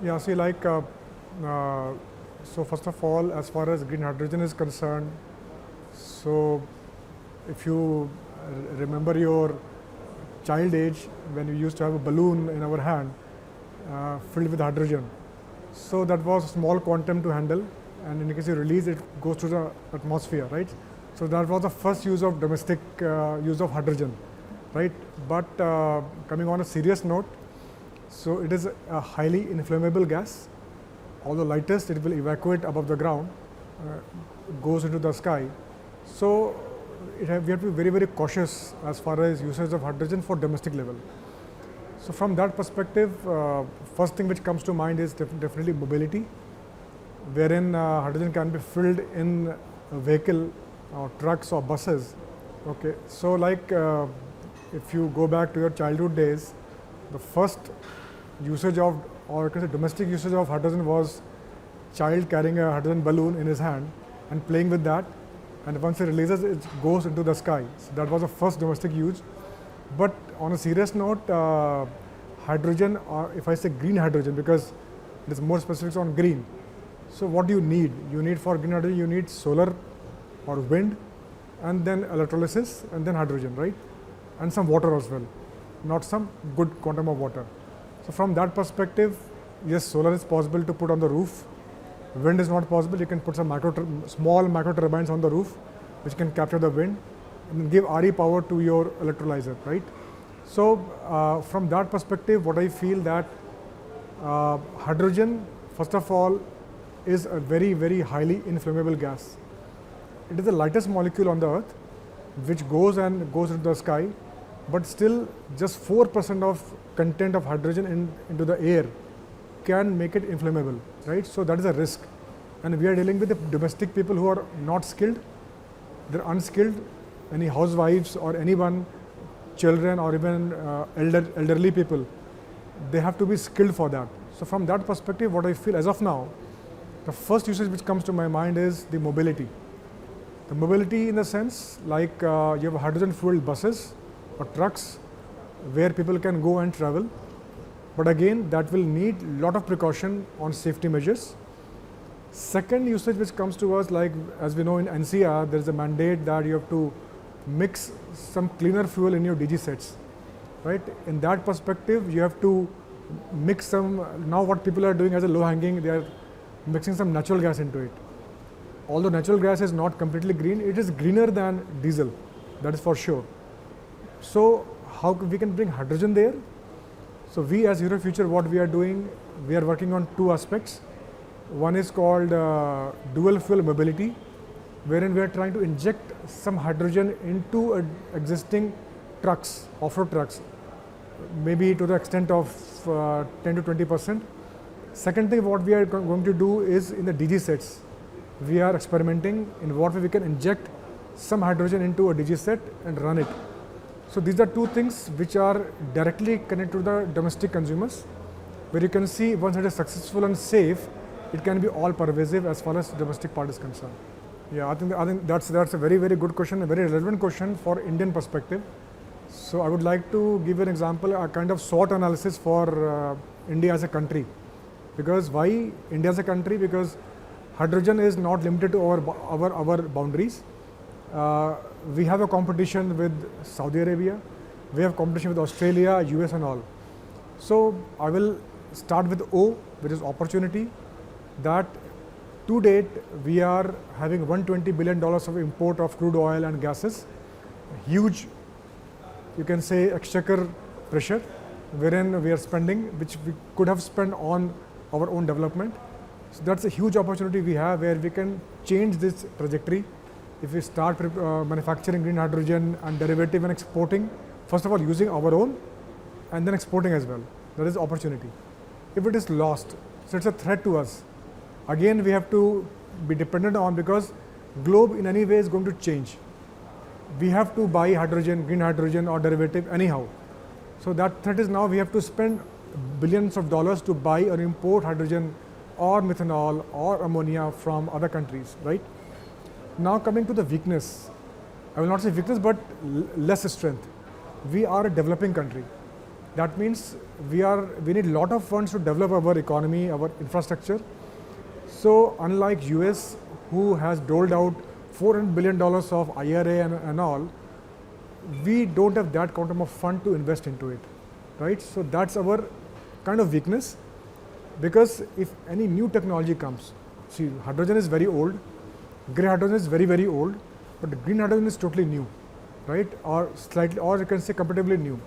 Yeah, see, so first of all, as far as green hydrogen is concerned, so if you remember your child age, when we used to have a balloon in our hand filled with hydrogen, so that was a small quantum to handle, and in case you release it, goes to the atmosphere, right? So that was the first use of domestic use of hydrogen, right? But coming on a serious note, so it is a highly inflammable gas. Although lightest, it will evacuate above the ground, goes into the sky. So we have to be very, very cautious as far as usage of hydrogen for domestic level. So from that perspective, first thing which comes to mind is definitely mobility, wherein hydrogen can be filled in a vehicle or trucks or buses. Okay, so if you go back to your childhood days, the first usage of, or you can say domestic usage of hydrogen was child carrying a hydrogen balloon in his hand and playing with that, and once it releases, it goes into the sky. So that was the first domestic use. But on a serious note, hydrogen, or if I say green hydrogen, because it is more specific on green. So what do you need? You need for green hydrogen, you need solar or wind, and then electrolysis, and then hydrogen, right? And some water as well, not some good quantum of water. So from that perspective, yes, solar is possible to put on the roof. Wind is not possible. You can put some small micro turbines on the roof, which can capture the wind and give RE power to your electrolyzer, right? So from that perspective, what I feel that hydrogen, first of all, is a very, very highly inflammable gas. It is the lightest molecule on the earth, which goes into the sky, but still just 4% of content of hydrogen into the air can make it inflammable, right? So that is a risk. And we are dealing with the domestic people who are not skilled, they're unskilled, any housewives or anyone, children or even elderly people, they have to be skilled for that. So from that perspective, what I feel as of now, the first usage which comes to my mind is the mobility. The mobility in the sense like you have hydrogen fueled buses or trucks where people can go and travel. But again, that will need a lot of precaution on safety measures. Second usage which comes to us, like as we know in NCR, there is a mandate that you have to mix some cleaner fuel in your DG sets, right? In that perspective, you have to mix some, now what people are doing as a low hanging, they are mixing some natural gas into it. Although natural gas is not completely green, it is greener than diesel, that is for sure. So how we can bring hydrogen there? So we as Hero Future, what we are doing, we are working on two aspects. One is called dual fuel mobility, wherein we are trying to inject some hydrogen into existing trucks, off-road trucks, maybe to the extent of 10 to 20%. Second thing what we are going to do is in the DG sets, we are experimenting in what way we can inject some hydrogen into a DG set and run it. So these are two things which are directly connected to the domestic consumers, where you can see once it is successful and safe, it can be all pervasive as far as domestic part is concerned. Yeah, I think that's a very, very good question, a very relevant question for Indian perspective. So I would like to give an example, a kind of SWOT analysis for India as a country. Because why India as a country? Because hydrogen is not limited to our boundaries. We have a competition with Saudi Arabia, we have competition with Australia, US and all. So I will start with O, which is opportunity, that to date we are having $120 billion of import of crude oil and gases, huge, you can say, exchequer pressure, wherein we are spending, which we could have spent on our own development. So that's a huge opportunity we have where we can change this trajectory. If we start manufacturing green hydrogen and derivative and exporting, first of all using our own and then exporting as well, that is opportunity. If it is lost, so it's a threat to us. Again, we have to be dependent on, because globe in any way is going to change. We have to buy hydrogen, green hydrogen or derivative anyhow. So that threat is now we have to spend billions of dollars to buy or import hydrogen or methanol or ammonia from other countries, right? Now coming to the weakness, I will not say weakness, but less strength. We are a developing country. That means we need a lot of funds to develop our economy, our infrastructure. So unlike US, who has doled out $400 billion of IRA and all, we don't have that quantum of fund to invest into it, right? So that's our kind of weakness, because if any new technology comes, see, hydrogen is very old, grey hydrogen is very, very old, but green hydrogen is totally new, right? Or slightly, or you can say comparatively new.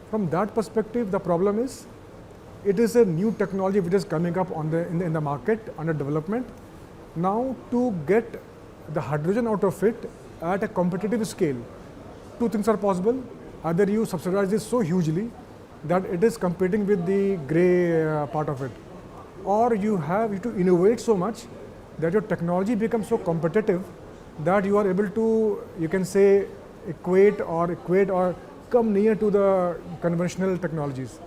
From that perspective, the problem is, it is a new technology which is coming up in the market under development. Now, to get the hydrogen out of it at a competitive scale, two things are possible. Either you subsidize this so hugely that it is competing with the grey part of it, or you have to innovate so much that your technology becomes so competitive that you are able to, you can say, equate or come near to the conventional technologies.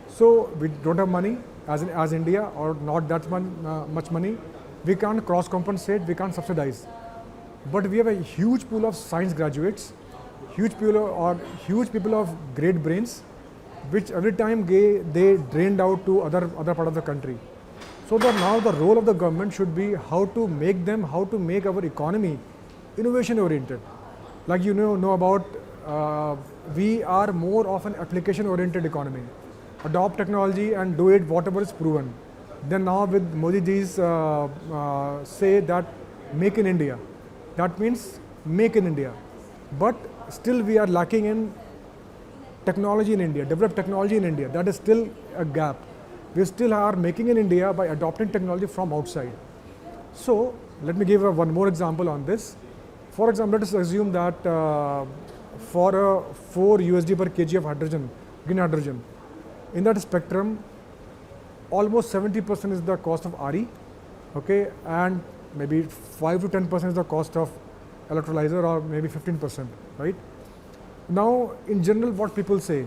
So we don't have money as India, or not that much money. We can't cross compensate, we can't subsidize. But we have a huge pool of science graduates, huge people of great brains, which every time they drained out to other part of the country. So now the role of the government should be how to make our economy innovation oriented. Like you know about, we are more of an application oriented economy. Adopt technology and do it whatever is proven. Then now with Modi ji's say that make in India. That means make in India. But still we are lacking in technology in India, develop technology in India. That is still a gap. We still are making in India by adopting technology from outside. So let me give one more example on this. For example, let us assume that for 4 USD per kg of hydrogen, green hydrogen, in that spectrum, almost 70% is the cost of RE, okay, and maybe 5 to 10% is the cost of electrolyzer, or maybe 15%, right? Now, in general, what people say,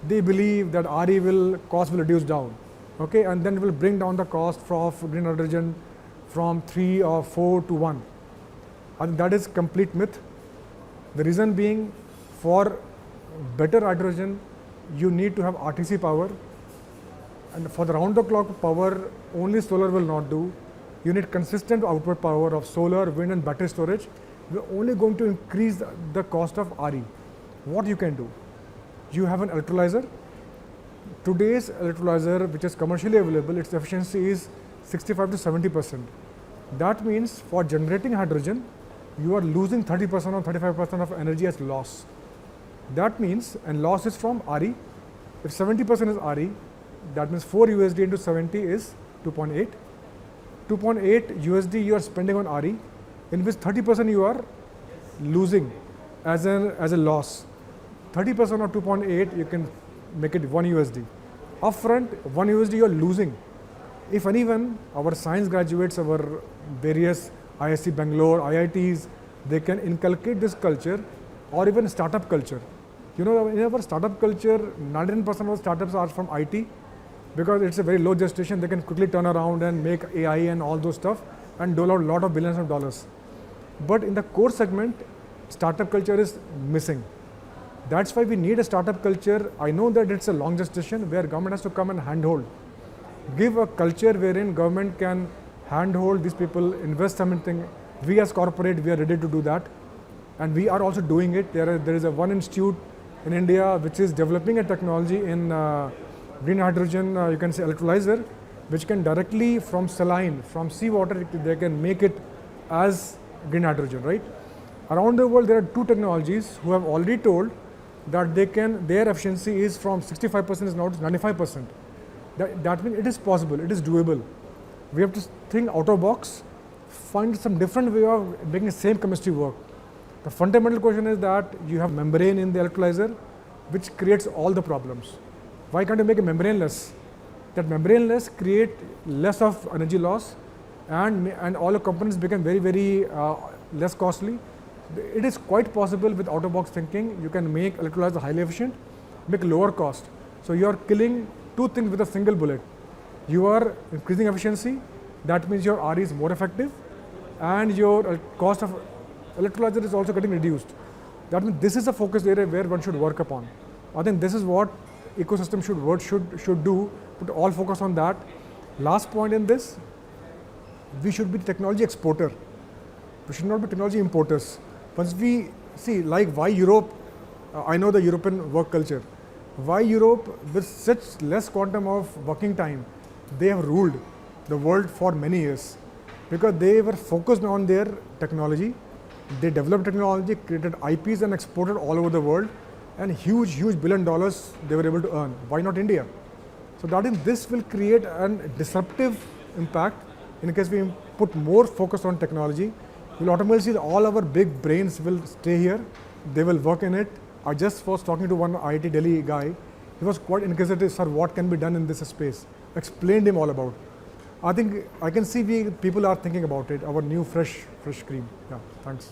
they believe that RE cost will reduce down, okay, and then it will bring down the cost of green hydrogen from 3 or 4 to 1. And that is complete myth. The reason being, for better hydrogen, you need to have RTC power, and for the round-the-clock power, only solar will not do. You need consistent output power of solar, wind and battery storage. We're only going to increase the cost of RE. What you can do? You have an electrolyzer. Today's electrolyzer, which is commercially available, its efficiency is 65 to 70%. That means for generating hydrogen, you are losing 30% or 35% of energy as loss. That means, and loss is from RE. If 70% is RE, that means 4 USD into 70 is 2.8. 2.8 USD you are spending on RE, in which 30% you are losing as a loss. 30% of 2.8, you can make it 1 USD. Upfront, 1 USD you are losing. If anyone, our science graduates, our various ISC Bangalore, IITs, they can inculcate this culture, or even startup culture. You know, in our startup culture, 99% of startups are from IT, because it's a very low gestation. They can quickly turn around and make AI and all those stuff and dole out a lot of billions of dollars. But in the core segment, startup culture is missing. That's why we need a startup culture. I know that it's a long gestation where government has to come and handhold. Give a culture wherein government can handhold these people, invest something. We as corporate, we are ready to do that. And we are also doing it. There is one institute in India which is developing a technology in green hydrogen, you can say electrolyzer, which can directly from saline, from seawater, they can make it as green hydrogen, right? Around the world, there are 2 technologies who have already told that their efficiency is from 65% is now to 95%. That means it is possible, it is doable. We have to think out of box, find some different way of making the same chemistry work. The fundamental question is that you have membrane in the electrolyzer, which creates all the problems. Why can't you make a membraneless? That membraneless create less of energy loss, and all the components become very, very less costly. It is quite possible with out-of-box thinking. You can make electrolyzer highly efficient, make lower cost. So you are killing 2 things with a single bullet. You are increasing efficiency. That means your RE is more effective, and your cost of electrolyzer is also getting reduced. That means this is a focus area where one should work upon. I think this is what ecosystem should do, put all focus on that. Last point in this, we should be technology exporter. We should not be technology importers. Once we see, like why Europe, I know the European work culture. Why Europe, with such less quantum of working time, they have ruled the world for many years. Because they were focused on their technology. They developed technology, created IPs and exported all over the world. And huge $1 billion they were able to earn. Why not India? So that is, this will create a disruptive impact. In case we put more focus on technology, we'll automatically see all our big brains will stay here. They will work in it. I just was talking to one IIT Delhi guy. He was quite inquisitive, sir, what can be done in this space? Explained him all about. I think I can see people are thinking about it, our new fresh cream. Yeah, thanks.